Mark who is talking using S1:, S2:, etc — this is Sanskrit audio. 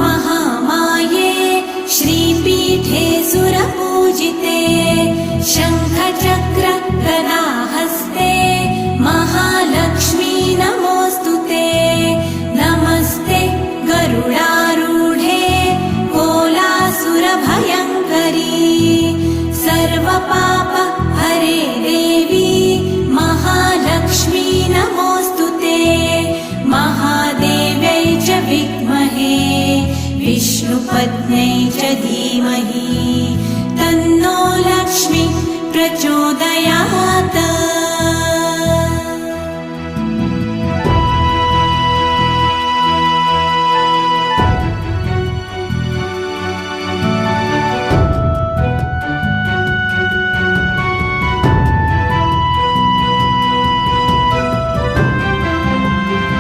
S1: महामाये श्रीपीठे सुरपूजिते शङ्खचक्र गदाहस्ते महालक्ष्मी नमोऽस्तुते नमस्ते गरुडारूढे कोलासुरभयङ्करी सर्वपाप हरे देवी महालक्ष्मी नमोऽस्तुते महादेव्यै च विद्महे विष्णुपत्न्यै च धीमहि तन्नो लक्ष्मी प्रचोदयात्।